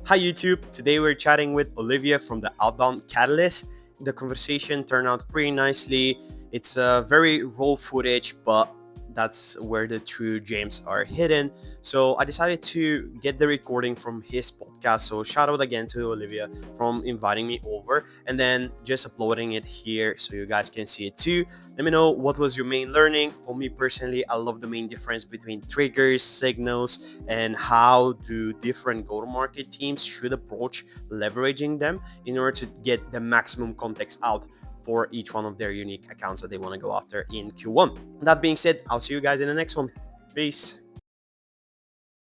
Hi YouTube, today we're chatting with Olivier from the Outbound Catalyst. The conversation turned out pretty nicely. It's a very raw footage, but that's where the true gems are hidden. So I decided to get the recording from his podcast. So shout out again to Olivia from inviting me over and then just uploading it here so you guys can see it too. Let me know what was your main learning. For me personally, I love the main difference between triggers, signals, and how do different go-to-market teams should approach leveraging them in order to get the maximum context out for each one of their unique accounts that they want to go after in Q1. That being said, I'll see you guys in the next one. Peace.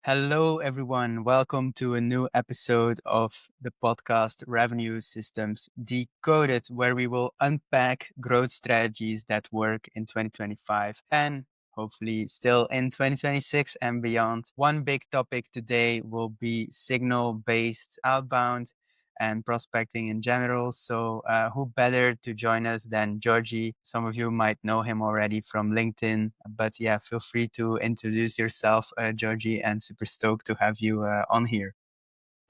Hello, everyone. Welcome to a new episode of the podcast Revenue Systems Decoded, where we will unpack growth strategies that work in 2025 and hopefully still in 2026 and beyond. One big topic today will be signal-based outbound and prospecting in general. So who better to join us than Georgi? Some of you might know him already from LinkedIn, but yeah, feel free to introduce yourself, Georgi, and super stoked to have you on here.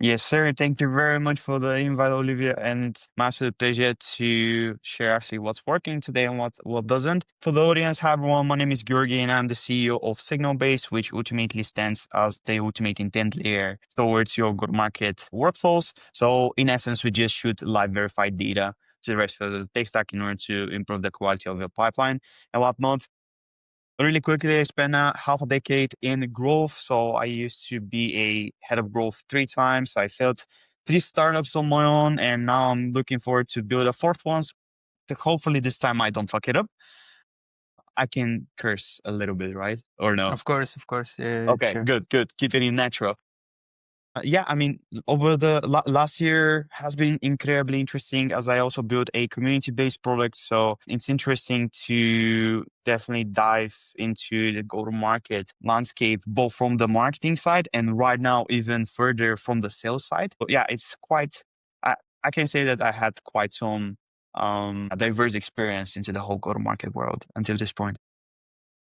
Yes, sir. Thank you very much for the invite, Olivier. And it's my absolute pleasure to share actually what's working today and what doesn't. For the audience, hi everyone. My name is Georgi and I'm the CEO of SignalBase, which ultimately stands as the ultimate intent layer towards your go-to-market workflows. So in essence, we just shoot live verified data to the rest of the tech stack in order to improve the quality of your pipeline and whatnot. Really quickly, I spent half a decade in growth. So I used to be a head of growth 3 times. I failed 3 startups on my own, and now I'm looking forward to build a fourth one. So hopefully this time I don't fuck it up. I can curse a little bit, right? Or no? Of course. Okay, Sure. good. Keep it in natural. Yeah, I mean, over the last year has been incredibly interesting as I also built a community-based product. So it's interesting to definitely dive into the go-to-market landscape, both from the marketing side and right now even further from the sales side. But yeah, it's quite, I can say that I had quite some diverse experience into the whole go-to-market world until this point.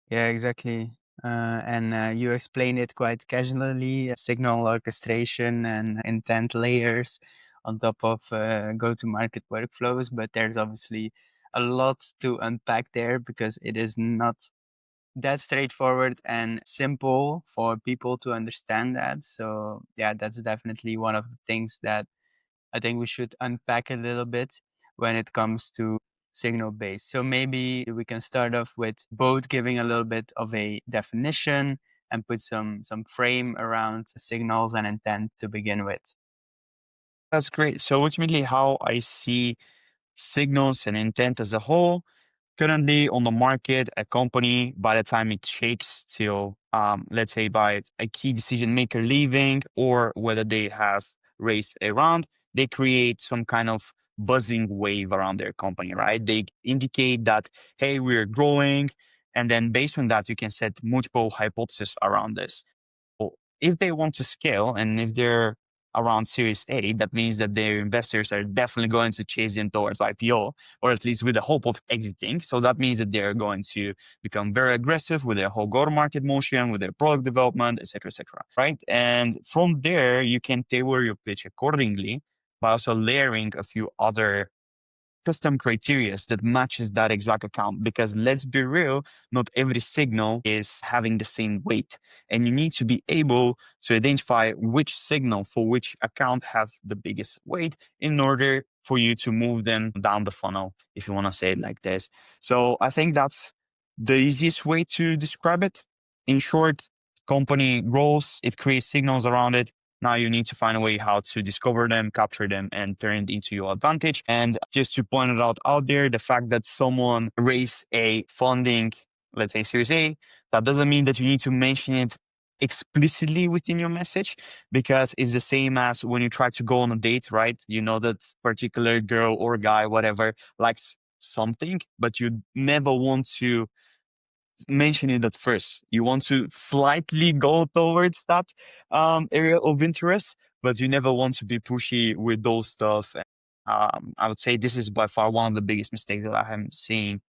Yeah, exactly. And you explain it quite casually, signal orchestration and intent layers on top of go-to-market workflows. But there's obviously a lot to unpack there because it is not that straightforward and simple for people to understand that. So yeah, that's definitely one of the things that I think we should unpack a little bit when it comes to signal based. So maybe we can start off with both giving a little bit of a definition and put some frame around signals and intent to begin with. That's great. So ultimately, how I see signals and intent as a whole. Currently on the market, a company, by the time it shakes till, let's say, by a key decision maker leaving or whether they have raised a round, they create some kind of buzzing wave around their company, right? They indicate that, hey, we're growing. And then based on that, you can set multiple hypotheses around this. If they want to scale and if they're around Series A, that means that their investors are definitely going to chase them towards IPO, or at least with the hope of exiting. So that means that they're going to become very aggressive with their whole go-to-market motion, with their product development, et cetera, right? And from there, you can tailor your pitch accordingly by also layering a few other custom criteria that matches that exact account. Because let's be real, not every signal is having the same weight. And you need to be able to identify which signal for which account have the biggest weight in order for you to move them down the funnel, if you want to say it like this. So I think that's the easiest way to describe it. In short, company grows, it creates signals around it. Now you need to find a way how to discover them, capture them, and turn it into your advantage. And just to point it out there, the fact that someone raised a funding, let's say Series A, that doesn't mean that you need to mention it explicitly within your message, because it's the same as when you try to go on a date, right? You know that particular girl or guy, whatever, likes something, but you never want to mention it at first. You want to slightly go towards that area of interest, but you never want to be pushy with those stuff. I would say this is by far one of the biggest mistakes that I am seeing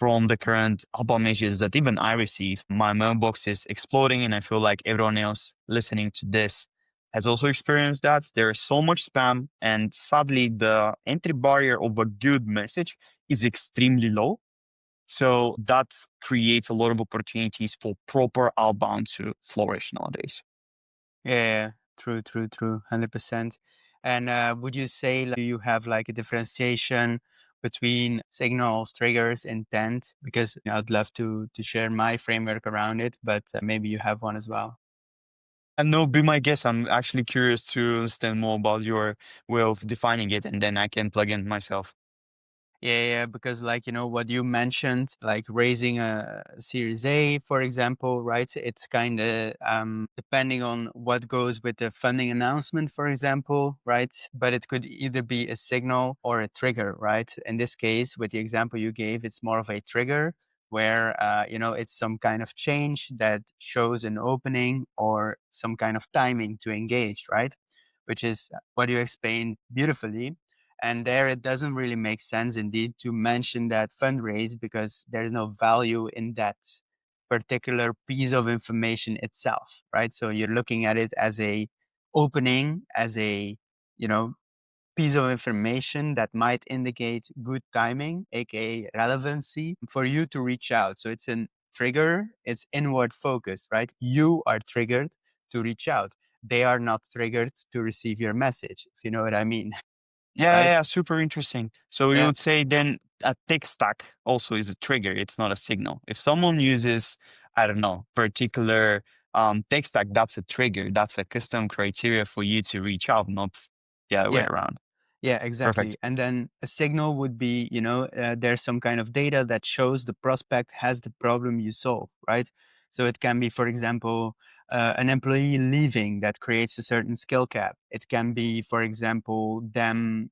from the current outbound messages that even I receive. My mailbox is exploding, and I feel like everyone else listening to this has also experienced that. There is so much spam, and sadly, the entry barrier of a good message is extremely low. So that creates a lot of opportunities for proper outbound to flourish nowadays. Yeah, true, 100%. And would you say do you have like a differentiation between signals, triggers, intent? Because I'd love to share my framework around it, but maybe you have one as well. And no, be my guest. I'm actually curious to understand more about your way of defining it, and then I can plug in myself. Yeah, because like, what you mentioned, like raising a Series A, for example, right? It's kind of depending on what goes with the funding announcement, for example, right? But it could either be a signal or a trigger, right? In this case, with the example you gave, it's more of a trigger where, it's some kind of change that shows an opening or some kind of timing to engage, right? Which is what you explained beautifully. And there it doesn't really make sense indeed to mention that fundraise because there's no value in that particular piece of information itself, right? So you're looking at it as a opening, as a, you know, piece of information that might indicate good timing, aka relevancy, for you to reach out. So it's a trigger, it's inward focused, right? You are triggered to reach out. They are not triggered to receive your message, if you know what I mean, Yeah, yeah, right? yeah, super interesting. So you Yeah. would say then a tech stack also is a trigger. It's not a signal. If someone uses, I don't know, particular tech stack, that's a trigger. That's a custom criteria for you to reach out, not the other way Yeah. around. Yeah, exactly. Perfect. And then a signal would be, there's some kind of data that shows the prospect has the problem you solve, right? So it can be, for example, an employee leaving that creates a certain skill cap. It can be, for example, them,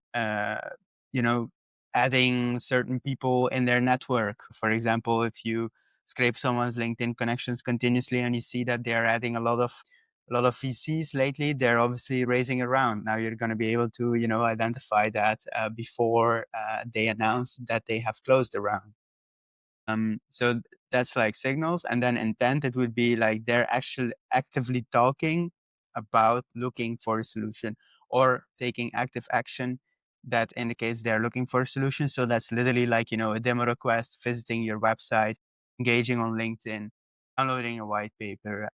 you know, adding certain people in their network. For example, if you scrape someone's LinkedIn connections continuously and you see that they're adding a lot of VCs lately, they're obviously raising a round. Now you're going to be able to, identify that before they announce that they have closed the round. So that's like signals. And then intent, it would be like they're actually actively talking about looking for a solution or taking active action that indicates they're looking for a solution. So that's literally like, a demo request, visiting your website, engaging on LinkedIn, downloading a white paper,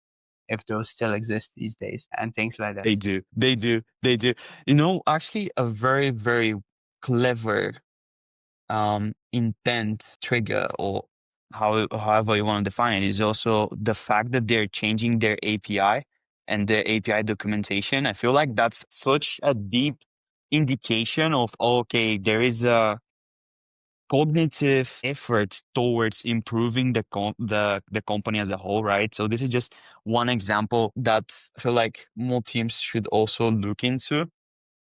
if those still exist these days, and things like that. They do. They do. They do. Actually, a very, very clever intent trigger, or however you want to define it, is also the fact that they're changing their API and their API documentation. I feel like that's such a deep indication of, okay, there is a cognitive effort towards improving the company as a whole, right? So this is just one example that I feel like more teams should also look into,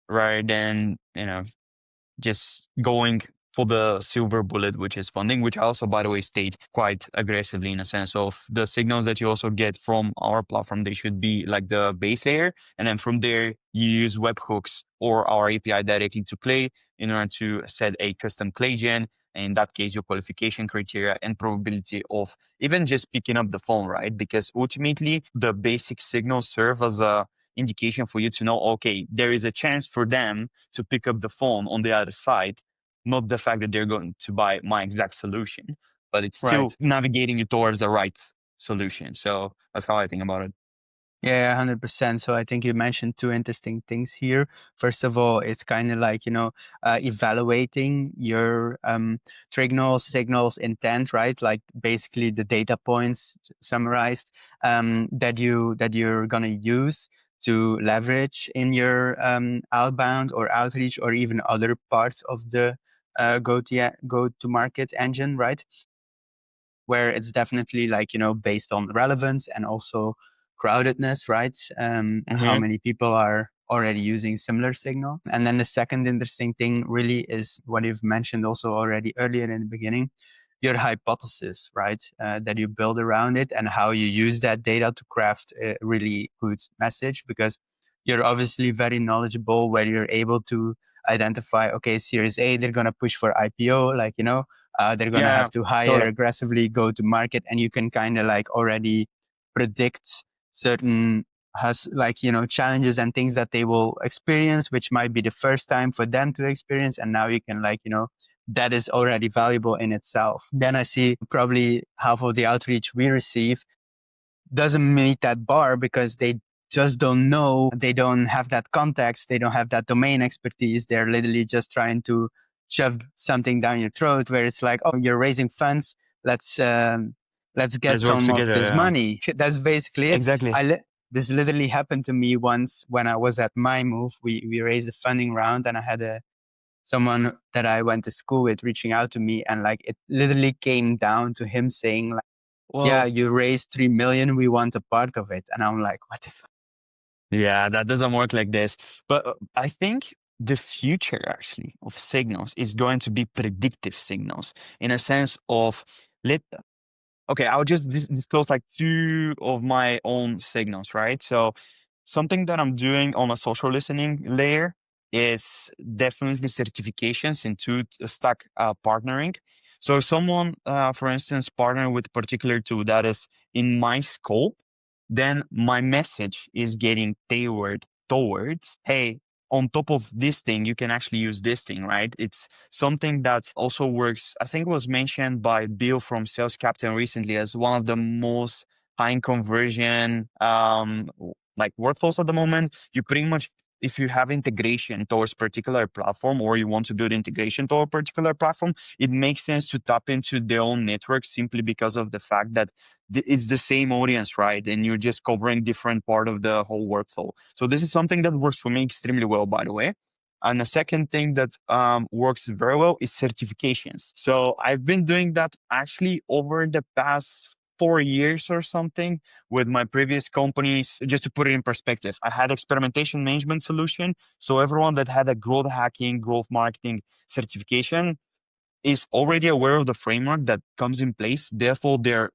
rather than just going for the silver bullet, which is funding, which I also, by the way, state quite aggressively in a sense of the signals that you also get from our platform. They should be like the base layer. And then from there, you use webhooks or our API directly to Clay in order to set a custom Clay gen. In that case, your qualification criteria and probability of even just picking up the phone, right? Because ultimately, the basic signals serve as a indication for you to know, okay, there is a chance for them to pick up the phone on the other side, not the fact that they're going to buy my exact solution, but it's still Right. navigating you towards the right solution. So that's how I think about it. Yeah, 100%. So I think you mentioned two interesting things here. First of all, it's kind of like, evaluating your signals, intent, right? Like basically the data points summarized that you're going to use to leverage in your outbound or outreach or even other parts of the go-to-market engine, right? Where it's definitely like, based on relevance and also crowdedness, right? How Mm-hmm. many people are already using similar signal. And then the second interesting thing really is what you've mentioned also already earlier in the beginning, your hypothesis, right? That you build around it and how you use that data to craft a really good message, because you're obviously very knowledgeable where you're able to identify, okay, Series A, they're going to push for IPO, like, they're going to Yeah, have to hire totally. aggressively, go to market, and you can kind of like already predict certain has like, challenges and things that they will experience, which might be the first time for them to experience. And now you can like, that is already valuable in itself. Then I see probably half of the outreach we receive doesn't meet that bar because they just don't know. They don't have that context. They don't have that domain expertise. They're literally just trying to shove something down your throat where it's like, oh, you're raising funds. Let's get Let's work some of together. this Yeah. money. That's basically it. Exactly. This literally happened to me once when I was at my move. We raised a funding round and I had someone that I went to school with reaching out to me, and like it literally came down to him saying like, yeah, Well, you raised 3 million. We want a part of it. And I'm like, what the fuck? yeah, that doesn't work like this. But I think the future actually of signals is going to be predictive signals in a sense of let okay, I'll just disclose like two of my own signals, right? So something that I'm doing on a social listening layer is definitely certifications into stack partnering. So if someone, for instance, partner with a particular tool that is in my scope, then my message is getting tailored towards, hey, on top of this thing, you can actually use this thing, right? It's something that also works. I think it was mentioned by Bill from Sales Captain recently as one of the most high conversion like workflows at the moment. You pretty much, if you have integration towards particular platform or you want to build integration to a particular platform, it makes sense to tap into their own network simply because of the fact that it's the same audience, right? And you're just covering different part of the whole workflow. So this is something that works for me extremely well, by the way. And the second thing that works very well is certifications. So I've been doing that actually over the past 4 years or something with my previous companies. Just to put it in perspective, I had experimentation management solution. So everyone that had a growth hacking, growth marketing certification is already aware of the framework that comes in place. Therefore, they're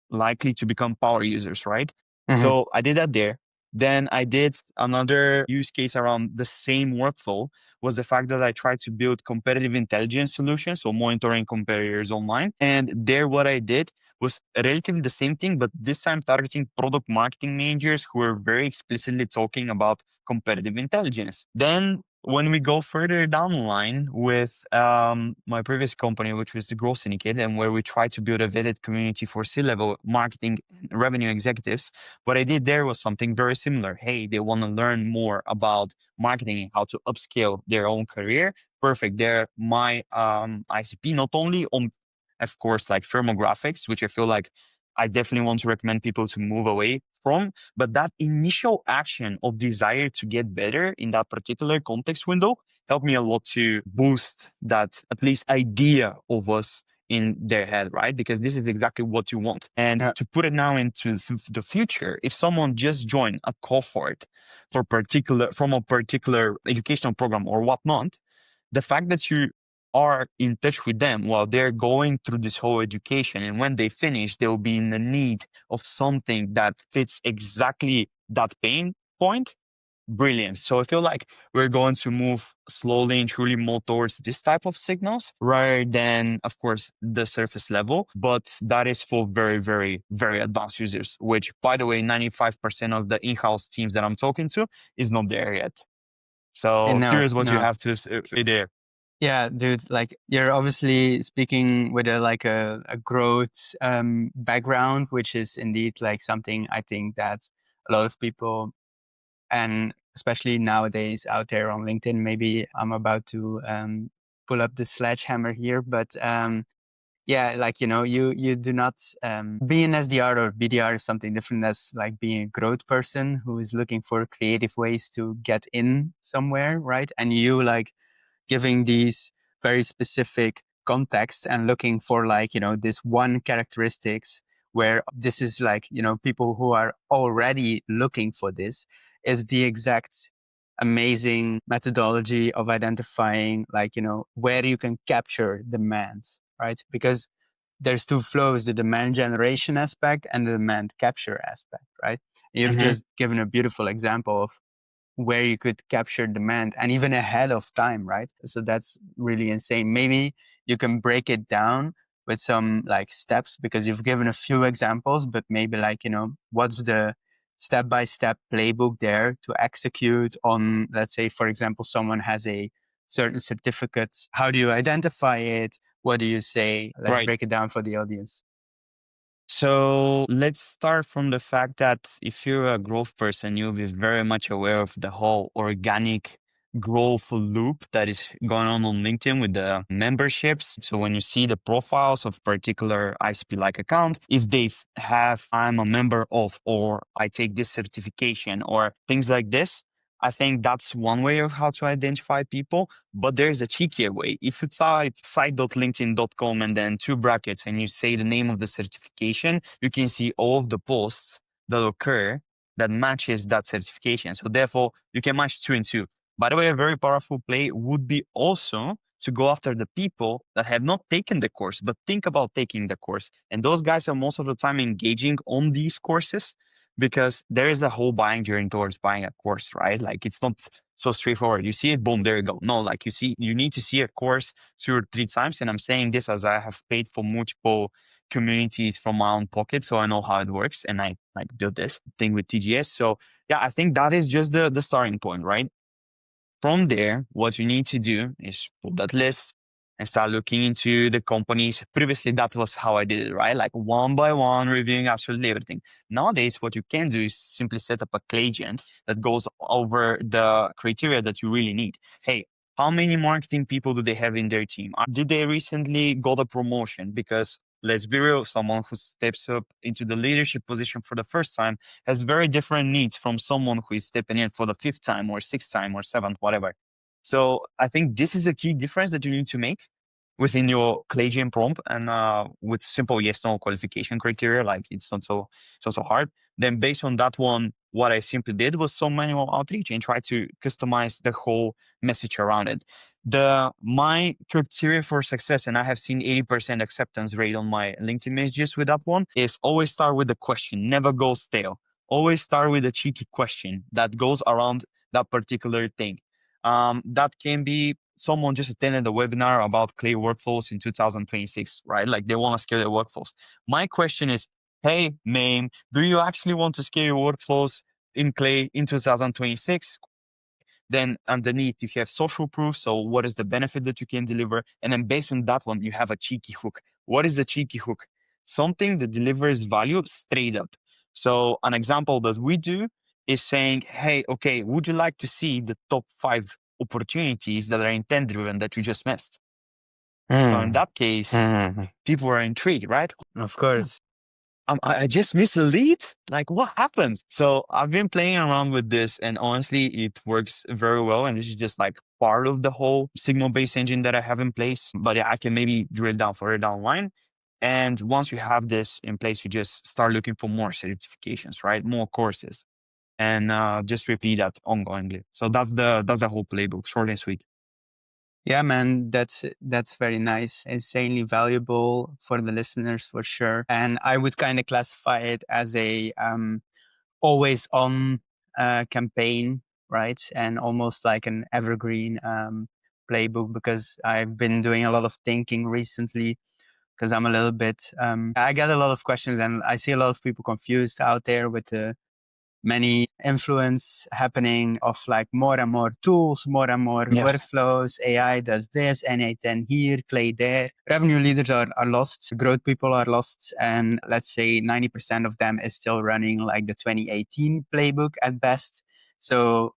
likely to become power users, right? Mhm. So I did that there. Then I did another use case around the same workflow was the fact that I tried to build competitive intelligence solutions, so monitoring competitors online. And there, what I did was relatively the same thing, but this time targeting product marketing managers who were very explicitly talking about competitive intelligence. Then when we go further down the line with my previous company, which was the Growth Syndicate, and where we try to build a vetted community for C-level marketing and revenue executives, what I did there was something very similar. Hey, they want to learn more about marketing and how to upscale their own career. Perfect. They're my ICP, not only on, of course, like firmographics, which I feel like I definitely want to recommend people to move away from. But that initial action of desire to get better in that particular context window helped me a lot to boost that at least idea of us in their head, right? Because this is exactly what you want. And Yeah. to put it now into the future, if someone just joined a cohort from a particular educational program or whatnot, the fact that you are in touch with them while they're going through this whole education, and when they finish, they'll be in the need of something that fits exactly that pain point. Brilliant. So I feel like we're going to move slowly and truly more towards this type of signals rather than, of course, the surface level. But that is for very, very, very advanced users, which, by the way, 95% of the in-house teams that I'm talking to is not there yet. So curious what you No. have to say there. Yeah, dude, like you're obviously speaking with a growth background, which is indeed like something I think that a lot of people, and especially nowadays out there on LinkedIn, maybe I'm about to pull up the sledgehammer here, but yeah, like you do not be an SDR or BDR is something different. That's like being a growth person who is looking for creative ways to get in somewhere, right? And you like giving these very specific contexts and looking for like, this one characteristics where this is like, people who are already looking for this is the exact amazing methodology of identifying like, where you can capture demand, right? Because there's two flows, the demand generation aspect and the demand capture aspect, right? You've just given a beautiful example of where you could capture demand and even ahead of time, right? So that's really insane. Maybe you can break it down with some like steps because you've given a few examples, but maybe like, what's the step-by-step playbook there to execute on, let's say, for example, someone has a certain certificate. How do you identify it? What do you say? Let's break it down for the audience. So let's start from the fact that if you're a growth person, you'll be very much aware of the whole organic growth loop that is going on LinkedIn with the memberships. So when you see the profiles of particular ICP-like account, if they have, I'm a member of, or I take this certification or things like this, I think that's one way of how to identify people. But there's a cheekier way. If you type site.linkedin.com and then 2 brackets and you say the name of the certification, you can see all of the posts that occur that matches that certification. So therefore, you can match 2 and 2. By the way, a very powerful play would be also to go after the people that have not taken the course, but think about taking the course. And those guys are most of the time engaging on these courses because there is a whole buying journey towards buying a course, right? Like it's not so straightforward. You see it, boom, there you go. No, like you need to see a course 2 or 3 times. And I'm saying this as I have paid for multiple communities from my own pocket. So I know how it works. And I like built this thing with TGS. So yeah, I think that is just the starting point, right? From there, what you need to do is pull that list and start looking into the companies. Previously, that was how I did it, right? Like one by one, reviewing absolutely everything. Nowadays, what you can do is simply set up a agent that goes over the criteria that you really need. Hey, how many marketing people do they have in their team? Did they recently got a promotion? Because let's be real, someone who steps up into the leadership position for the first time has very different needs from someone who is stepping in for the 5th time or 6th time or 7th, whatever. So I think this is a key difference that you need to make within your Claygen prompt and with simple yes/no qualification criteria. Like it's not so hard. Then based on that one, what I simply did was some manual outreach and try to customize the whole message around it. My criteria for success, and I have seen 80% acceptance rate on my LinkedIn messages with that one, is always start with a question, never go stale. Always start with a cheeky question that goes around that particular thing. That can be someone just attended a webinar about Clay workflows in 2026, right? Like they want to scale their workflows. My question is, hey, name, do you actually want to scale your workflows in Clay in 2026? Then underneath, you have social proof. So what is the benefit that you can deliver? And then based on that one, you have a cheeky hook. What is the cheeky hook? Something that delivers value straight up. So an example that we do is saying, hey, okay, would you like to see the top 5 opportunities that are intent driven that you just missed? So in that case, people are intrigued, right? Of course. I just missed a lead? Like, what happened? So I've been playing around with this, and honestly, it works very well. And this is just like part of the whole SignalBase engine that I have in place. But yeah, I can maybe drill down further down the line. And once you have this in place, you just start looking for more certifications, right? More courses, and just repeat that ongoingly. So that's the whole playbook, short and sweet. Yeah, man, that's very nice. Insanely valuable for the listeners for sure. And I would kind of classify it as a always on campaign, right? And almost like an evergreen playbook, because I've been doing a lot of thinking recently because I'm a little bit, I get a lot of questions and I see a lot of people confused out there with the many influence happening of like more and more tools, more and more workflows. AI does this, NA10 here, Clay there. Revenue leaders are lost, growth people are lost, and let's say 90% of them is still running like the 2018 playbook at best. So,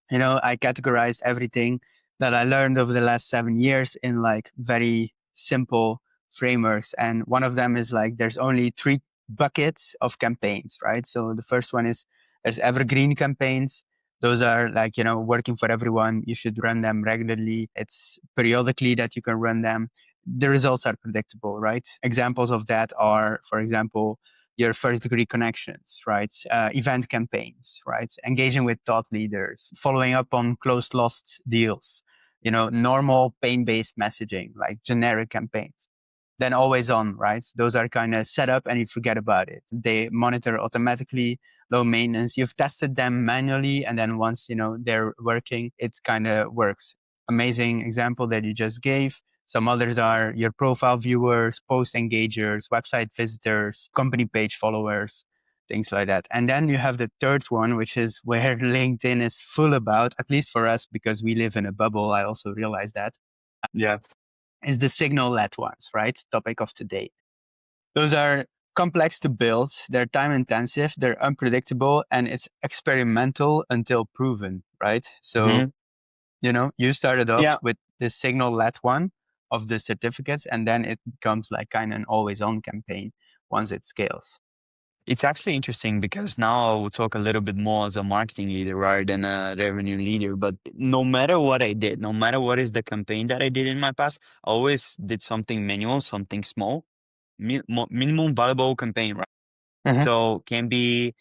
I categorized everything that I learned over the last 7 years in like very simple frameworks. And one of them is like there's only 3 buckets of campaigns, right? So the first one is there's evergreen campaigns. Those are like, working for everyone. You should run them regularly. It's periodically that you can run them. The results are predictable, right? Examples of that are, for example, your first degree connections, right? Event campaigns, right? Engaging with thought leaders, following up on closed lost deals, normal pain-based messaging, like generic campaigns. Then always on, right? Those are kind of set up and you forget about it. They monitor automatically, low maintenance. You've tested them manually. And then once, they're working, it kind of works. Amazing example that you just gave. Some others are your profile viewers, post engagers, website visitors, company page followers. things like that. And then you have the third one, which is where LinkedIn is full about, at least for us, because we live in a bubble. I also realize that. Yeah. Is the signal-led ones, right? Topic of today. Those are complex to build, they're time intensive, they're unpredictable, and it's experimental until proven, right? So, you started off with the signal-led one of the certificates, and then it becomes like kind of an always-on campaign once it scales. It's actually interesting because now I will talk a little bit more as a marketing leader rather than a revenue leader. But no matter what I did, no matter what is the campaign that I did in my past, I always did something manual, something small, minimum viable campaign, right? So can be,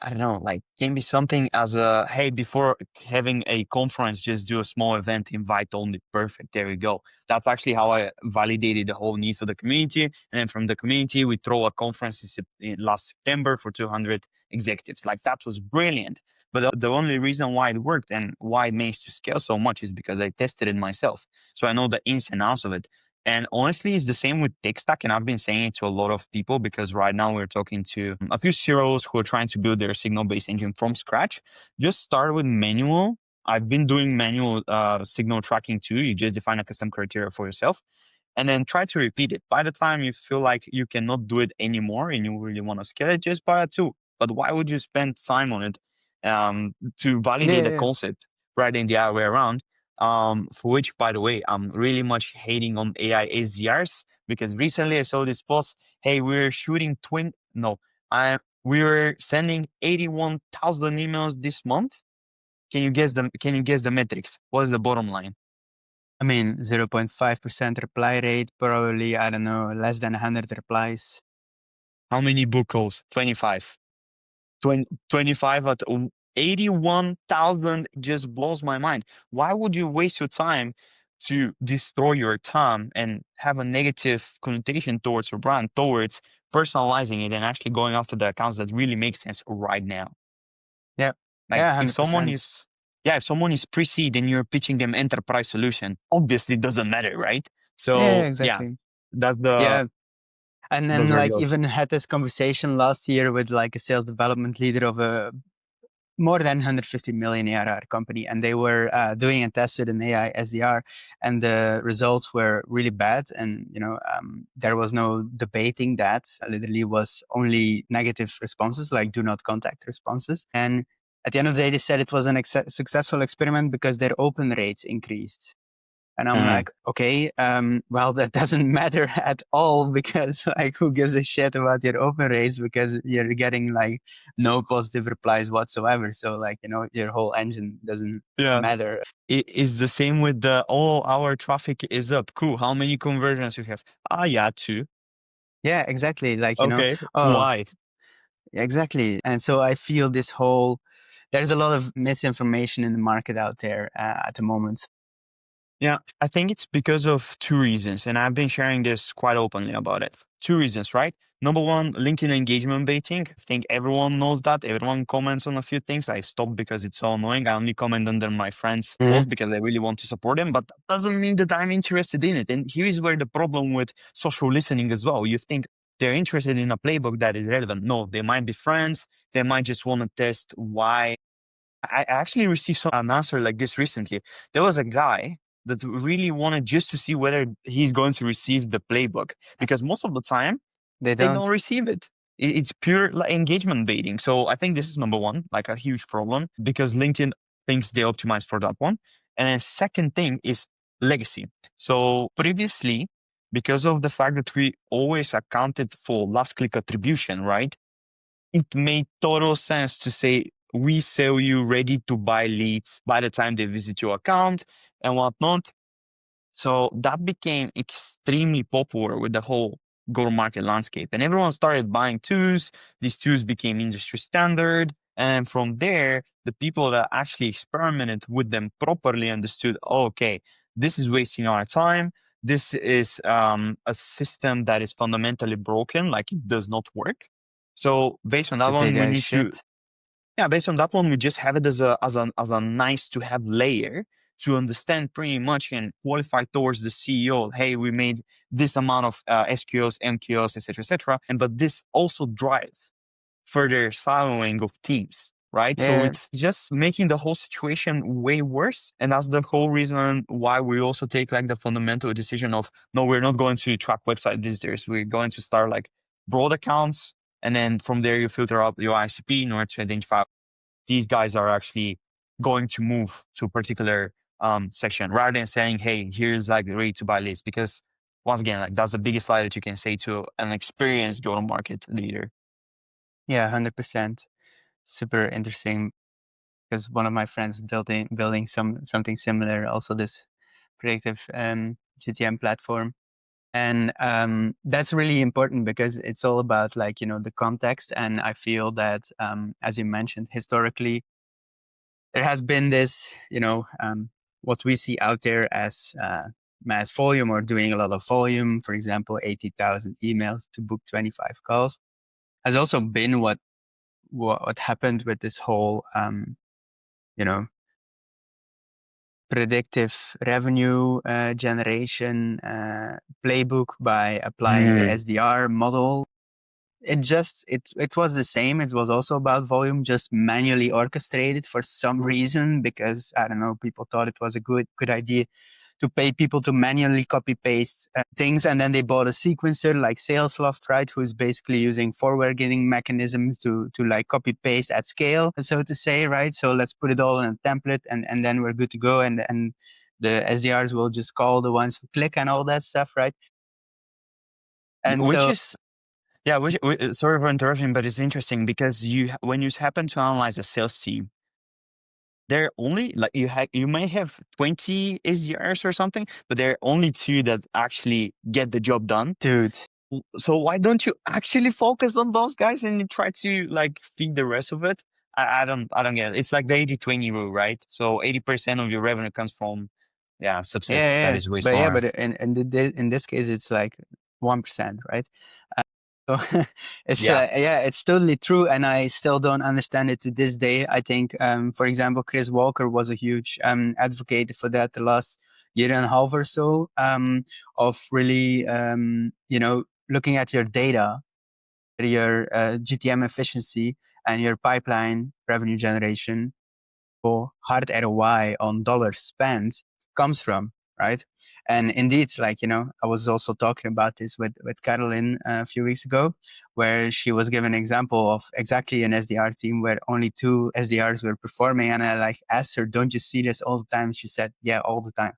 I don't know, like can be something as a, hey, before having a conference, just do a small event, invite only. Perfect. There we go. That's actually how I validated the whole need for the community. And then from the community, we throw a conference in last September for 200 executives. Like that was brilliant. But the only reason why it worked and why it managed to scale so much is because I tested it myself. So I know the ins and outs of it. And honestly, it's the same with tech stack. And I've been saying it to a lot of people because right now we're talking to a few CROs who are trying to build their SignalBase engine from scratch. Just start with manual. I've been doing manual signal tracking too. You just define a custom criteria for yourself and then try to repeat it. By the time you feel like you cannot do it anymore and you really want to scale it, just buy a tool. But why would you spend time on it to validate the concept rather than the other way around? For which, by the way, I'm really much hating on AI SDRs because recently I saw this post. Hey, we're shooting we were sending 81,000 emails this month. Can you guess the metrics? What's the bottom line? I mean, 0.5% reply rate, probably, I don't know, less than 100 replies. How many book calls? 25. 25 at 81,000 just blows my mind. Why would you waste your time to destroy your time and have a negative connotation towards your brand, towards personalizing it and actually going after the accounts that really make sense right now? Yeah. Like yeah, if 100%. if someone is pre-seed and you're pitching them enterprise solution, obviously it doesn't matter, right? Yeah, So exactly. that's Yeah. And then where it like goes. even had this conversation last year with like a sales development leader of a more than 150 million ARR company, and they were doing a test with an AI SDR, and the results were really bad. And there was no debating that. Literally, was only negative responses, like do not contact responses. And at the end of the day, they said it was an successful experiment because their open rates increased. And I'm like, okay, well, that doesn't matter at all because like, who gives a shit about your open rates because you're getting like no positive replies whatsoever. So like, your whole engine doesn't matter. It is the same with our traffic is up. Cool. How many conversions you have? Yeah, 2. Yeah, exactly. Like, Okay. Why? exactly. And so I feel there's a lot of misinformation in the market out there at the moment. Yeah, I think it's because of 2 reasons, and I've been sharing this quite openly about it. 2 reasons, right? Number 1, LinkedIn engagement baiting. I think everyone knows that. Everyone comments on a few things. I stopped because it's so annoying. I only comment under my friends' post because I really want to support them, but that doesn't mean that I'm interested in it. And here is where the problem with social listening as well. You think they're interested in a playbook that is relevant. No, they might be friends. They might just want to test why. I actually received an answer like this recently. There was a guy that really wanted just to see whether he's going to receive the playbook because most of the time They they don't. don't receive it. It's pure engagement baiting. So I think this is number 1, like a huge problem because LinkedIn thinks they optimize for that one. And then second thing is legacy. So previously, because of the fact that we always accounted for last click attribution, right? It made total sense to say, we sell you ready to buy leads by the time they visit your account and whatnot. So that became extremely popular with the whole go-to-market landscape. And everyone started buying tools. These tools became industry standard. And from there, the people that actually experimented with them properly understood, okay, this is wasting our time. This is a system that is fundamentally broken, like it does not work. So based on that one, we need to based on that one, we just have it as a nice to have layer to understand pretty much and qualify towards the CEO. Hey, we made this amount of SQLs, MQLs, etc., etc. But this also drives further siloing of teams, right? So Yeah. it's just making the whole situation way worse. And that's the whole reason why we also take like the fundamental decision of, no, we're not going to track website visitors. We're going to start like broad accounts. And then from there, you filter out your ICP in order to identify these guys are actually going to move to a particular section rather than saying, hey, here's like the ready to buy list. Because once again, like that's the biggest lie that you can say to an experienced go-to-market leader. Yeah, 100%. Super interesting, because one of my friends building something similar, also this predictive GTM platform. And that's really important because it's all about like, the context. And I feel that, as you mentioned, historically, there has been this, what we see out there as mass volume or doing a lot of volume, for example, 80,000 emails to book 25 calls, has also been what happened with this whole, predictive revenue generation playbook by applying the SDR model. It was the same. It was also about volume, just manually orchestrated for some reason, because I don't know, people thought it was a good idea to pay people to manually copy paste things, and then they bought a sequencer like Salesloft, right, who's basically using forwarding mechanisms to like copy paste at scale, so to say, right? So let's put it all in a template, and then we're good to go, and the SDRs will just call the ones who click and all that stuff, right? And Which so is, yeah, sorry for interrupting, but it's interesting because when you happen to analyze a sales team, they're only like you may have 20 SDRs or something, but there are only 2 that actually get the job done. dude, So why don't you actually focus on those guys and you try to like feed the rest of it? I don't get it. It's like the 80-20 rule, right? So 80% of your revenue comes from subsets. That yeah, is way but yeah, smaller. but in this case, it's like 1%, right? So it's Yeah. it's totally true, and I still don't understand it to this day. I think, for example, Chris Walker was a huge advocate for that the last year and a half or so, of really, looking at your data, your GTM efficiency, and your pipeline revenue generation for hard ROI on dollars spent comes from, right? And indeed, like, I was also talking about this with Caroline a few weeks ago, where she was given an example of exactly an SDR team where only 2 SDRs were performing. And I like asked her, don't you see this all the time? She said, yeah, all the time.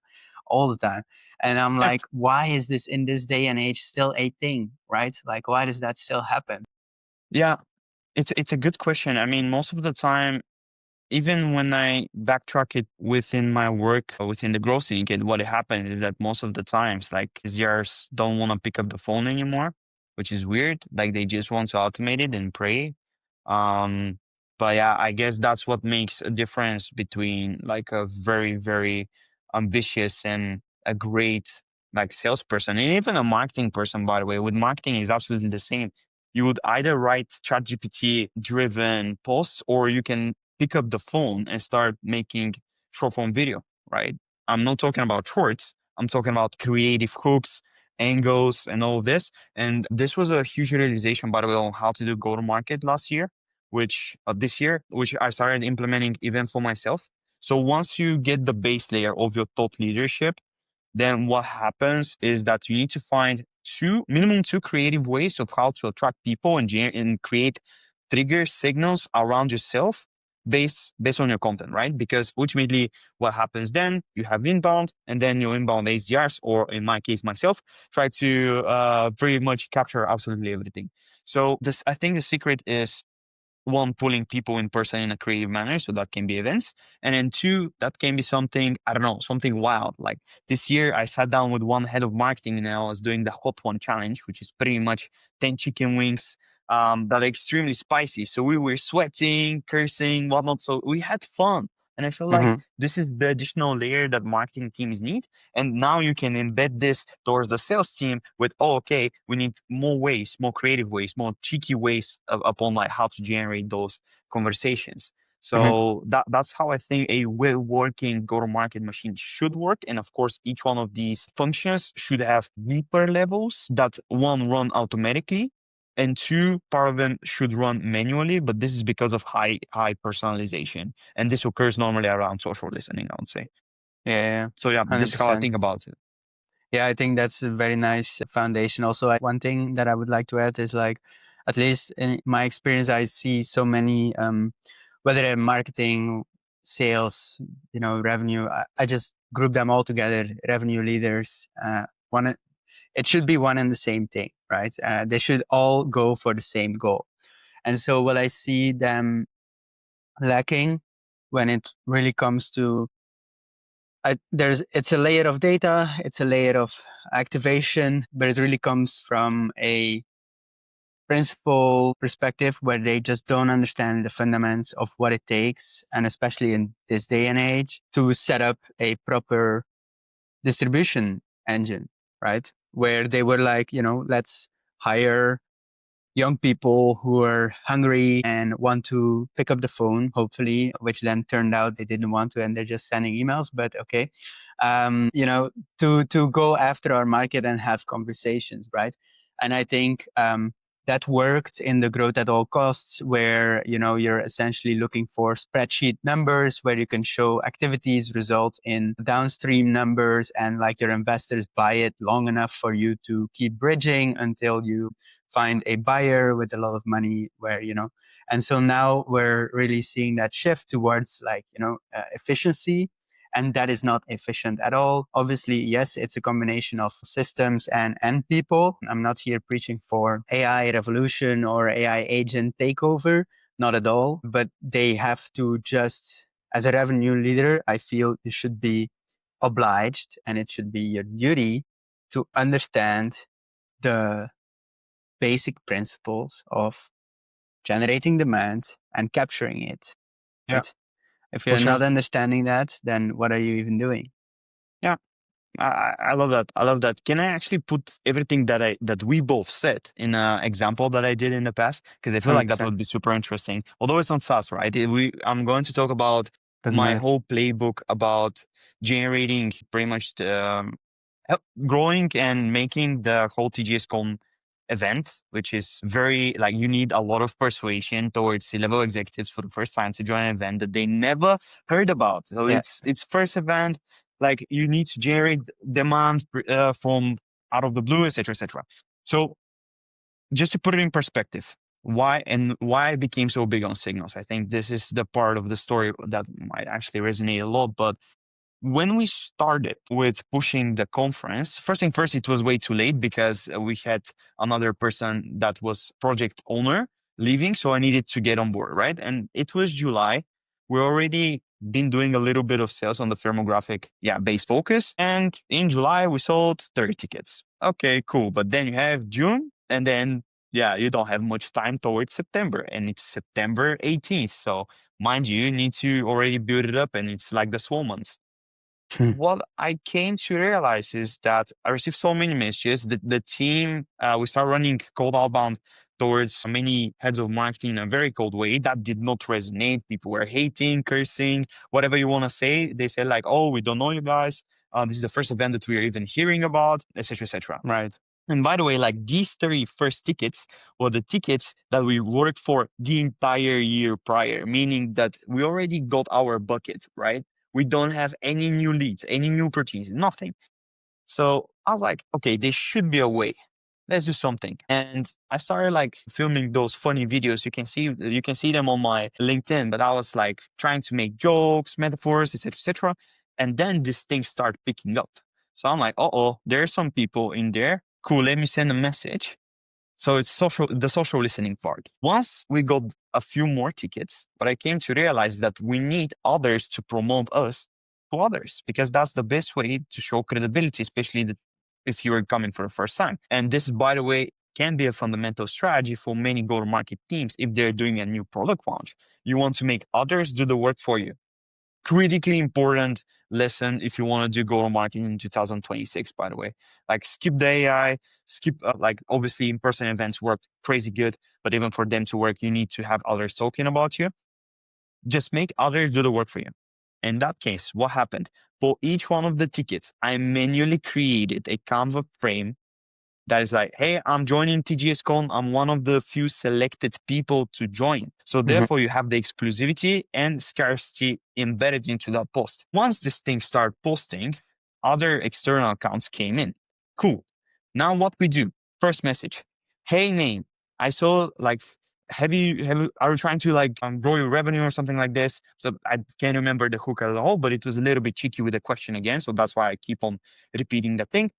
All the time. And I'm like, why is this in this day and age still a thing, right? Like, why does that still happen? Yeah. It's a good question. I mean, most of the time, even when I backtrack it within my work, within the growth syndicate, what happens is that most of the times, like SDRs don't want to pick up the phone anymore, which is weird. Like they just want to automate it and pray. Um, but yeah, I guess that's what makes a difference between like a very, very ambitious and a great like salesperson and even a marketing person, by the way. With marketing is absolutely the same. You would either write ChatGPT driven posts or you can pick up the phone and start making short form video, right? I'm not talking about shorts. I'm talking about creative hooks, angles, and all of this. And this was a huge realization, by the way, on how to do go to market last year, which this year, which I started implementing even for myself. So once you get the base layer of your thought leadership, then what happens is that you need to find minimum two creative ways of how to attract people and create trigger signals around yourself based on your content, right? Because ultimately what happens then, you have inbound and then your inbound SDRs, or in my case, myself, try to pretty much capture absolutely everything. So I think the secret is, one, pulling people in person in a creative manner. So that can be events. And then 2, that can be something, I don't know, something wild. Like this year, I sat down with one head of marketing and I was doing the Hot One Challenge, which is pretty much 10 chicken wings that are extremely spicy. So we were sweating, cursing, whatnot. So we had fun. And I feel like this is the additional layer that marketing teams need. And now you can embed this towards the sales team with, okay, we need more ways, more creative ways, more cheeky ways upon like how to generate those conversations. So that's how I think a well-working go-to-market machine should work. And of course, each one of these functions should have deeper levels that one run automatically and two, part of them should run manually, but this is because of high personalization. And this occurs normally around social listening, I would say. Yeah, So yeah, this is how I 100%. think about it. Yeah, I think that's a very nice foundation. Also, one thing that I would like to add is like, at least in my experience, I see so many, whether they're marketing, sales, revenue, I just group them all together, revenue leaders. It should be one and the same thing, right? They should all go for the same goal. And so what I see them lacking when it really comes to it's a layer of data, it's a layer of activation, but it really comes from a principal perspective where they just don't understand the fundamentals of what it takes, and especially in this day and age, to set up a proper distribution engine, right? Where they were like, let's hire young people who are hungry and want to pick up the phone, hopefully, which then turned out they didn't want to and they're just sending emails, but okay. To go after our market and have conversations, right? And I think that worked in the growth at all costs, where you're essentially looking for spreadsheet numbers where you can show activities result in downstream numbers, and like your investors buy it long enough for you to keep bridging until you find a buyer with a lot of money, where and so now we're really seeing that shift towards like efficiency, and that is not efficient at all. Obviously, yes, it's a combination of systems and people. I'm not here preaching for AI revolution or AI agent takeover, not at all, but they have to just, as a revenue leader, I feel you should be obliged, and it should be your duty to understand the basic principles of generating demand and capturing it. Yeah, Right? If for you're sure. not understanding that, then what are you even doing? Yeah. I love that. I love that. Can I actually put everything that we both said in an example that I did in the past? Because I feel like that 100%. would be super interesting. Although it's not SaaS, right? I'm going to talk about Doesn't my matter. whole playbook about generating pretty much growing and making the whole TGSCon event, which is very like you need a lot of persuasion towards C-level executives for the first time to join an event that they never heard about. So Yeah. it's first event. Like you need to generate demand from out of the blue, etc., etc. So just to put it in perspective, why I became so big on signals. I think this is the part of the story that might actually resonate a lot. But when we started with pushing the conference, first thing first, it was way too late because we had another person that was project owner leaving, so I needed to get on board, right? And it was July. We already been doing a little bit of sales on the firmographic, base focus. And in July, we sold 30 tickets. Okay, cool. But then you have June, and then, you don't have much time towards September. And it's September 18th. So, mind you need to already build it up, and it's like the swell months. What I came to realize is that I received so many messages that the team, we started running cold outbound towards many heads of marketing in a very cold way. That did not resonate. People were hating, cursing, whatever you want to say. They said like, oh, we don't know you guys. This is the first event that we are even hearing about, etc., etc. Right. And by the way, like these 30 first tickets were the tickets that we worked for the entire year prior, meaning that we already got our bucket, right? We don't have any new leads, any new opportunities, nothing. So I was like, okay, there should be a way. Let's do something. And I started like filming those funny videos. You can see them on my LinkedIn, but I was like trying to make jokes, metaphors, etc., etc. And then this thing started picking up. So I'm like, oh, there's some people in there. Cool, let me send a message. So it's the social listening part. Once we got a few more tickets, but I came to realize that we need others to promote us to others, because that's the best way to show credibility, especially if you are coming for the first time. And this, by the way, can be a fundamental strategy for many go-to-market teams if they're doing a new product launch. You want to make others do the work for you. Critically important lesson if you want to do go-to-market in 2026, by the way. Like skip the AI, like obviously in-person events work crazy good, but even for them to work, you need to have others talking about you. Just make others do the work for you. In that case, what happened? For each one of the tickets, I manually created a Canva frame that is like, hey, I'm joining TGSCon. I'm one of the few selected people to join. So therefore you have the exclusivity and scarcity embedded into that post. Once this thing started posting, other external accounts came in. Cool. Now what we do? First message. Hey, name. I saw like, are you trying to like grow your revenue or something like this? So I can't remember the hook at all, but it was a little bit cheeky with the question again. So that's why I keep on repeating the thing.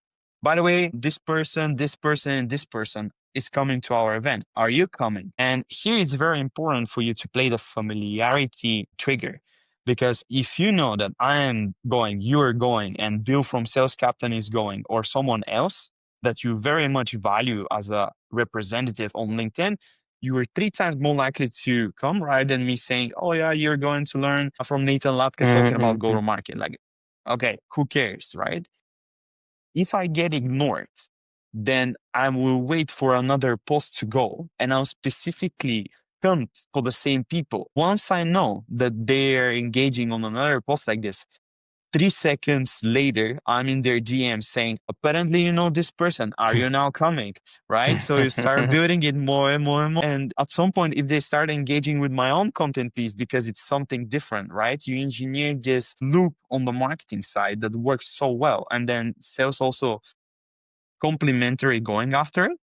By the way, this person, this person, this person is coming to our event. Are you coming? And here it's very important for you to play the familiarity trigger. Because if you know that I am going, you're going, and Bill from Sales Captain is going, or someone else that you very much value as a representative on LinkedIn, you are 3 times more likely to come rather than me saying, oh yeah, you're going to learn from Nathan Lapke talking about go-to-market. Like, okay, who cares, right? If I get ignored, then I will wait for another post to go and I'll specifically hunt for the same people. Once I know that they're engaging on another post like this, 3 seconds later, I'm in their DM saying, apparently you know this person. Are you now coming? Right? So you start building it more and more and more. And at some point, if they start engaging with my own content piece because it's something different, right? You engineer this loop on the marketing side that works so well. And then sales also complementary going after it.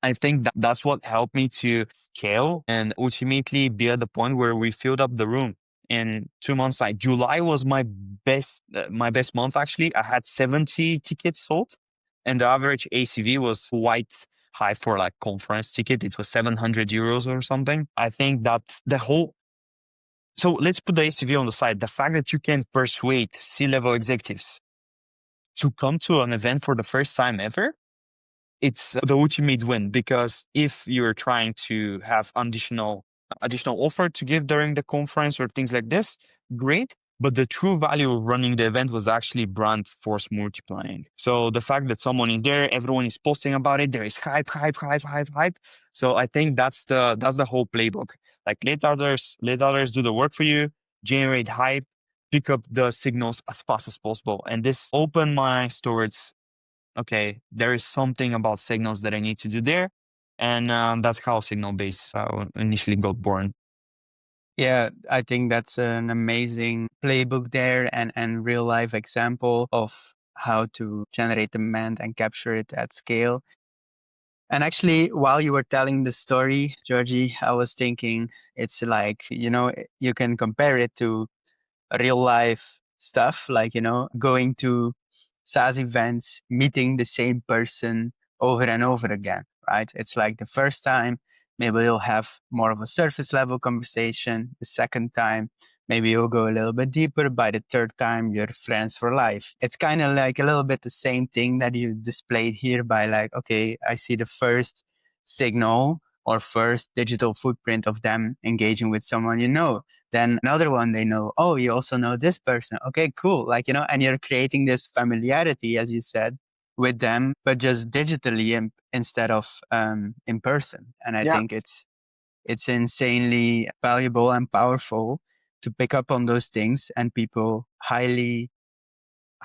I think that's what helped me to scale and ultimately be at the point where we filled up the room in 2 months. Like July was my best month. Actually, I had 70 tickets sold, and the average ACV was quite high for like conference ticket. It was 700 euros or something. I think that's the whole. So let's put the ACV on the side. The fact that you can persuade C-level executives to come to an event for the first time ever, it's the ultimate win, because if you're trying to have additional offer to give during the conference or things like this, great. But the true value of running the event was actually brand force multiplying. So the fact that someone is there, everyone is posting about it, there is hype. So I think that's the whole playbook. Like let others do the work for you, generate hype, pick up the signals as fast as possible. And this opened my eyes towards, okay, there is something about signals that I need to do there. And that's how SignalBase initially got born. Yeah, I think that's an amazing playbook there and real life example of how to generate demand and capture it at scale. And actually, while you were telling the story, Georgie, I was thinking it's like, you can compare it to real life stuff, like, going to SaaS events, meeting the same person over and over again, right? It's like the first time, maybe you'll have more of a surface level conversation. The second time, maybe you'll go a little bit deeper. By the third time, you're friends for life. It's kind of like a little bit the same thing that you displayed here by like, okay, I see the first signal or first digital footprint of them engaging with someone you know. Then another one, they know, oh, you also know this person. Okay, cool. Like, and you're creating this familiarity, as you said, with them, but just digitally instead of in person. And I think it's insanely valuable and powerful to pick up on those things, and people highly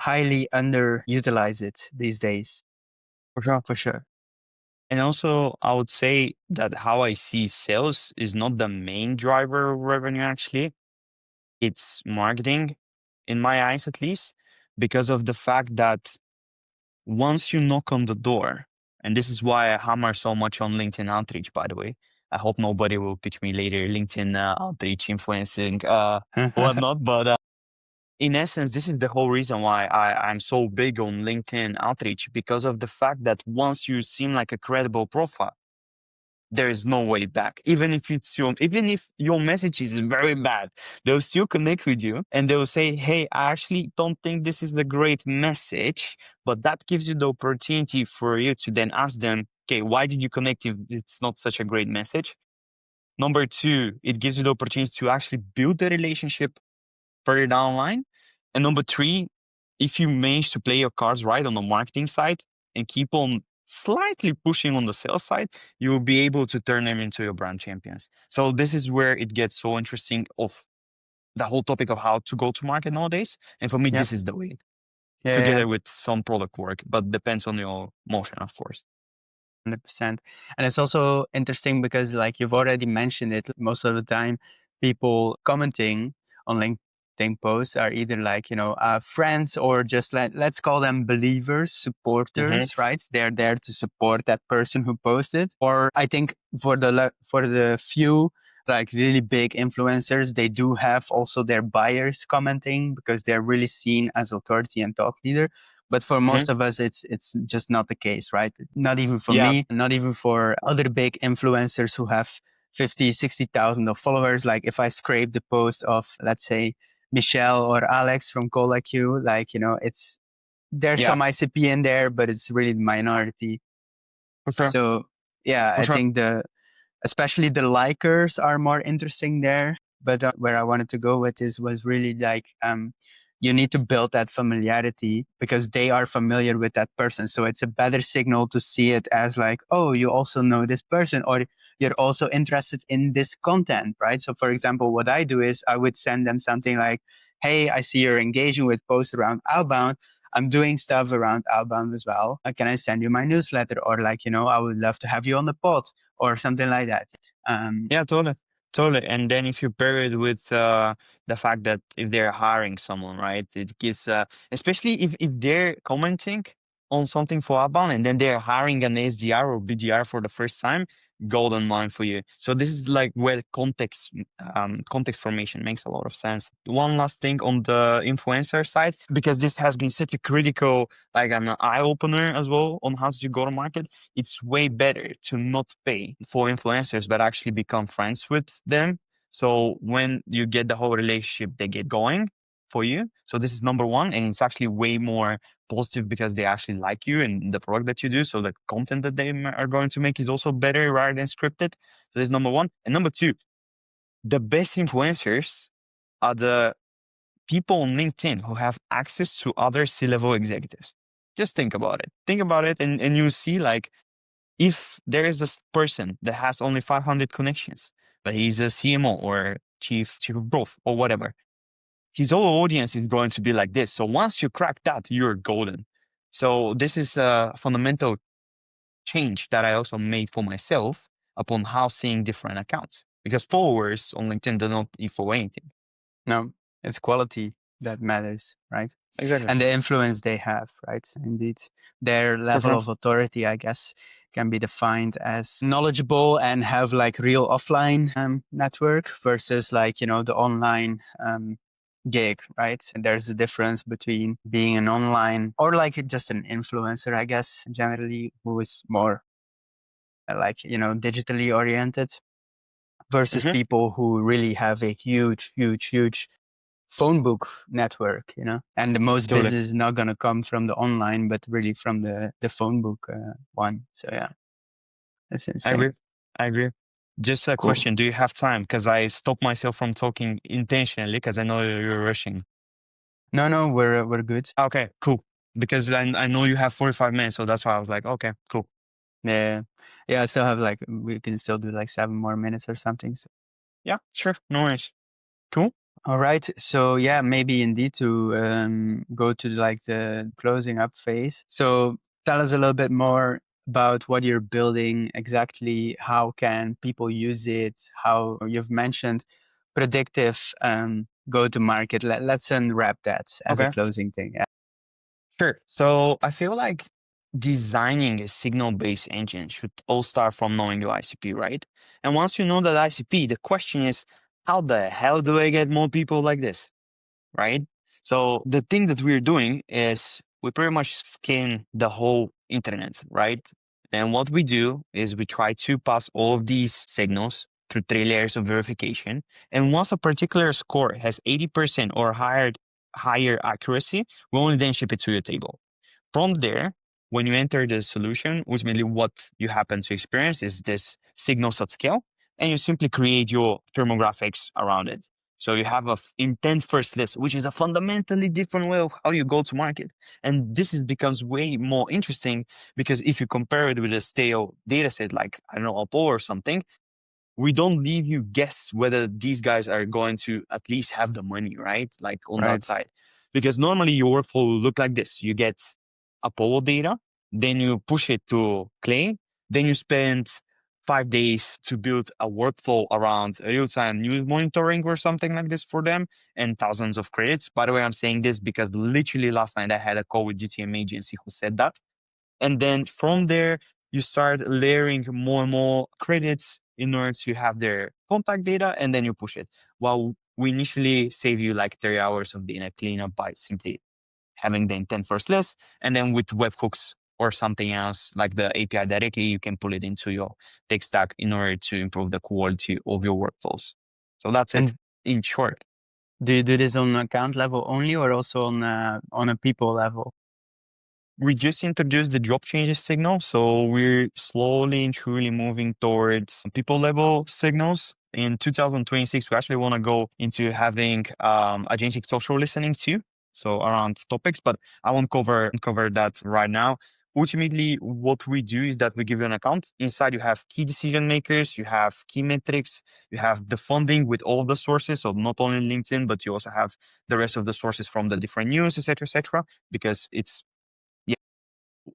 underutilize it these days. For sure. And also, I would say that how I see sales is not the main driver of revenue, actually. It's marketing, in my eyes at least, because of the fact that once you knock on the door, and this is why I hammer so much on LinkedIn outreach, by the way. I hope nobody will pitch me later LinkedIn outreach, influencing, whatnot. But in essence, this is the whole reason why I'm so big on LinkedIn outreach, because of the fact that once you seem like a credible profile, there is no way back. Even if your message is very bad, they'll still connect with you and they'll say, hey, I actually don't think this is the great message, but that gives you the opportunity for you to then ask them, okay, why did you connect if it's not such a great message? Number two, it gives you the opportunity to actually build the relationship further down the line. And number three, if you manage to play your cards right on the marketing side and keep on slightly pushing on the sales side, you will be able to turn them into your brand champions. So this is where it gets so interesting of the whole topic of how to go to market nowadays. And for me, this is the way. together with some product work, but depends on your motion, of course. 100%. And it's also interesting because, like you've already mentioned it, most of the time people commenting on LinkedIn posts are either like, friends or just let's call them believers, supporters, right? They're there to support that person who posted. Or I think for the few like really big influencers, they do have also their buyers commenting because they're really seen as authority and thought leader. But for most of us, it's just not the case, right? Not even for me, not even for other big influencers who have 50, 60,000 of followers. Like if I scrape the post of, let's say, Michelle or Alex from CallIQ, like, there's some ICP in there, but it's really the minority. For sure. So yeah, I think especially the likers are more interesting there. But where I wanted to go with this was really like, you need to build that familiarity because they are familiar with that person. So it's a better signal to see it as like, oh, you also know this person, or you're also interested in this content, right? So for example, what I do is I would send them something like, hey, I see you're engaging with posts around outbound. I'm doing stuff around outbound as well. Can I send you my newsletter? Or like, I would love to have you on the pod or something like that. Yeah, totally. And then if you pair it with the fact that if they're hiring someone, right, it gives, especially if they're commenting on something for outbound and then they're hiring an SDR or BDR for the first time, golden mine for you. So this is like where context formation makes a lot of sense. One last thing on the influencer side, because this has been such a critical, like an eye opener as well on how to go to market. It's way better to not pay for influencers, but actually become friends with them. So when you get the whole relationship, they get going for you. So this is number one. And it's actually way more positive because they actually like you and the product that you do. So the content that they are going to make is also better rather than scripted. So this is number one. And number two, the best influencers are the people on LinkedIn who have access to other C-level executives. Just think about it. And you see like, if there is this person that has only 500 connections, but he's a CMO or chief of growth or whatever, his whole audience is going to be like this. So once you crack that, you're golden. So this is a fundamental change that I also made for myself upon how seeing different accounts, because followers on LinkedIn do not equal anything. No, it's quality that matters, right? Exactly. And the influence they have, right? Indeed. Their level of authority, I guess, can be defined as knowledgeable and have like real offline network versus like, the online gig, right? And there's a difference between being an online or like just an influencer, I guess, generally, who is more like, digitally oriented versus people who really have a huge phone book network, and the most business is not going to come from the online, but really from the phone book one. So yeah, that's insane. I agree. Just a question. Do you have time? Because I stopped myself from talking intentionally because I know you're rushing. No, we're good. Okay, cool. Because I know you have 45 minutes, so that's why I was like, okay, cool. Yeah. I still have like, we can still do like 7 more minutes or something. So. Yeah, sure. No worries. Cool. All right. So yeah, maybe indeed to go to like the closing up phase. So tell us a little bit more about what you're building exactly. How can people use it? How you've mentioned predictive go to market. Let's unwrap that as a closing thing. Yeah. Sure. So I feel like designing a signal-based engine should all start from knowing your ICP, right? And once you know that ICP, the question is, how the hell do I get more people like this, right? So the thing that we're doing is we pretty much scan the whole internet, right? And what we do is we try to pass all of these signals through 3 layers of verification. And once a particular score has 80% or higher accuracy, we only then ship it to your table. From there, when you enter the solution, ultimately what you happen to experience is this signals at scale, and you simply create your thermographics around it. So you have a intent first list, which is a fundamentally different way of how you go to market. And this becomes way more interesting because if you compare it with a stale data set like, I don't know, Apple or something, we don't leave you guess whether these guys are going to at least have the money, right? Like on that side. Because normally your workflow will look like this. You get Apollo data, then you push it to Clay, then you spend 5 days to build a workflow around real-time news monitoring or something like this for them, and thousands of credits. By the way, I'm saying this because literally last night I had a call with GTM agency who said that. And then from there, you start layering more and more credits in order to have their contact data, and then you push it. Well, we initially save you like 30 hours of data cleanup by simply having the intent first list, and then with webhooks or something else like the API directly, you can pull it into your tech stack in order to improve the quality of your workflows. So that's it in short. Do you do this on account level only, or also on a people level? We just introduced the job changes signal, so we're slowly and truly moving towards people level signals. In 2026, we actually want to go into having agentic social listening too, so around topics, but I won't cover that right now. Ultimately, what we do is that we give you an account. Inside, you have key decision makers, you have key metrics, you have the funding with all of the sources, so not only LinkedIn, but you also have the rest of the sources from the different news, etc., because it's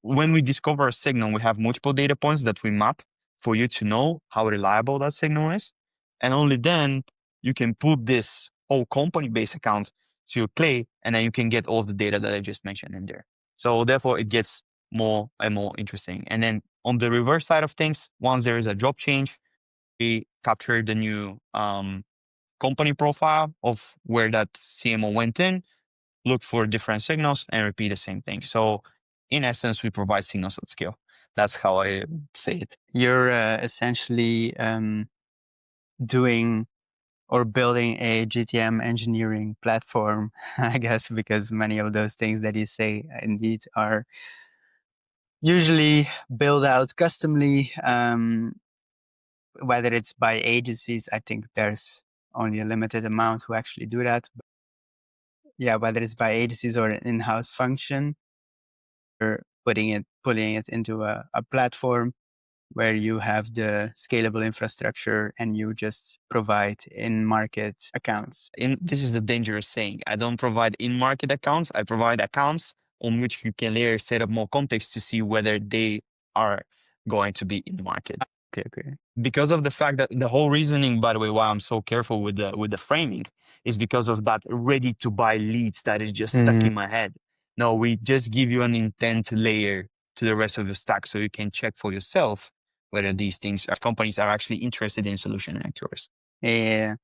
when we discover a signal, we have multiple data points that we map for you to know how reliable that signal is. And only then you can put this whole company-based account to Clay, and then you can get all of the data that I just mentioned in there. So therefore, it gets more and more interesting. And then on the reverse side of things, once there is a job change, we capture the new company profile of where that CMO went in, look for different signals, and repeat the same thing. So in essence, we provide signals at scale. That's how I say it. You're essentially doing or building a GTM engineering platform, I guess, because many of those things that you say indeed are usually built out customly, whether it's by agencies. I think there's only a limited amount who actually do that. But yeah, whether it's by agencies or an in-house function, or putting it into a platform where you have the scalable infrastructure and you just provide in-market accounts. This is the dangerous saying. I don't provide in-market accounts. I provide accounts on which you can later set up more context to see whether they are going to be in the market. Okay. Because of the fact that the whole reasoning, by the way, why I'm so careful with the framing is because of that ready to buy leads that is just stuck in my head. No, we just give you an intent layer to the rest of the stack so you can check for yourself whether these things companies are actually interested in solution accuracy. Yeah,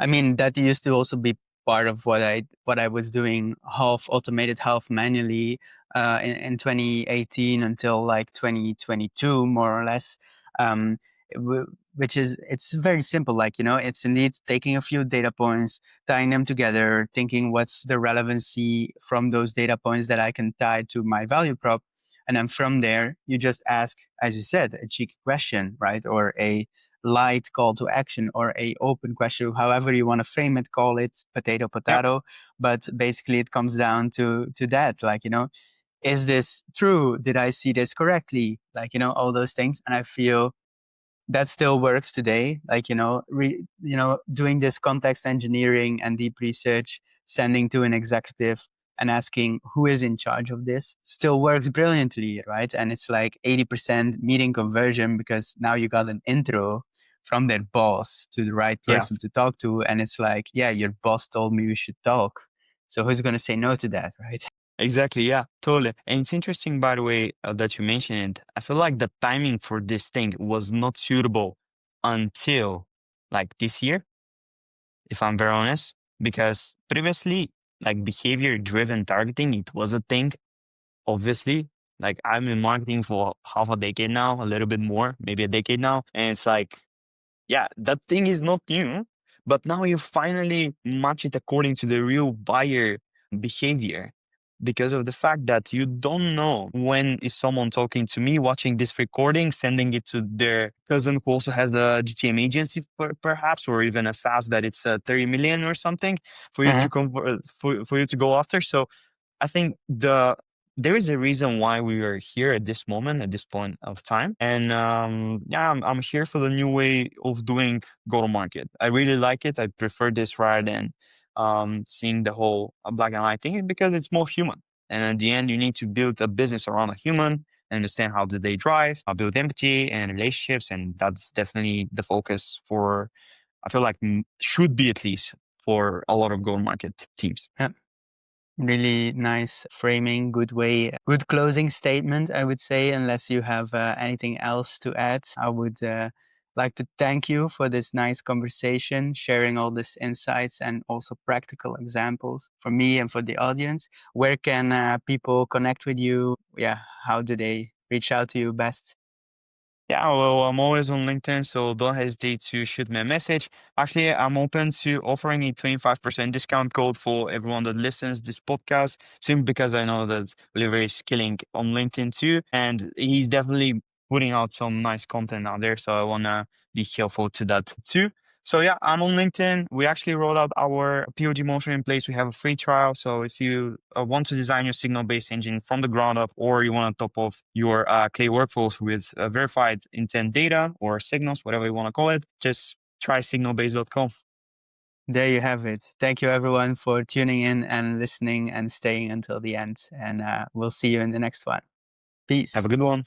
I mean that used to also be part of what I was doing, half automated, half manually, in 2018 until like 2022, more or less. Which is, it's very simple. Like, it's indeed taking a few data points, tying them together, thinking what's the relevancy from those data points that I can tie to my value prop. And then from there, you just ask, as you said, a cheeky question, right? Or a light call to action, or a open question, however you want to frame it, call it potato. Yep. But basically it comes down to that, like, is this true? Did I see this correctly? Like, all those things. And I feel that still works today. Like, doing this context engineering and deep research, sending to an executive and asking who is in charge of this still works brilliantly, right? And it's like 80% meeting conversion, because now you got an intro from their boss to the right person to talk to. And it's like, yeah, your boss told me we should talk. So who's going to say no to that, right? Exactly. Yeah, totally. And it's interesting, by the way, that you mentioned it. I feel like the timing for this thing was not suitable until like this year, if I'm very honest, because previously, like behavior driven targeting, it was a thing. Obviously, like I'm in marketing for half a decade now, a little bit more, maybe a decade now. And it's like, yeah, that thing is not new, but now you finally match it according to the real buyer behavior, because of the fact that you don't know when is someone talking to me, watching this recording, sending it to their cousin who also has the GTM agency perhaps, or even a SaaS that it's 30 million or something for you to convert, for you to go after. So I think there is a reason why we are here at this moment, at this point of time. And yeah, I'm here for the new way of doing go-to-market. I really like it. I prefer this rather than seeing the whole black and white thing, because it's more human. And at the end, you need to build a business around a human and understand how do they drive, build empathy and relationships. And that's definitely the focus for, I feel like, should be at least for a lot of go-to-market teams. Yeah. Really nice framing, good way, good closing statement, I would say. Unless you have anything else to add, I would like to thank you for this nice conversation, sharing all these insights and also practical examples for me and for the audience. Where can people connect with you? Yeah, how do they reach out to you best? Yeah, well, I'm always on LinkedIn, so don't hesitate to shoot me a message. Actually, I'm open to offering a 25% discount code for everyone that listens this podcast, simply because I know that Olivier is killing on LinkedIn too, and he's definitely putting out some nice content out there. So I want to be helpful to that too. So yeah, I'm on LinkedIn. We actually rolled out our POG motion in place. We have a free trial. So if you want to design your signal-based engine from the ground up, or you want to top off your Clay workflows with verified intent data or signals, whatever you want to call it, just try signalbase.com. There you have it. Thank you, everyone, for tuning in and listening and staying until the end. And we'll see you in the next one. Peace. Have a good one.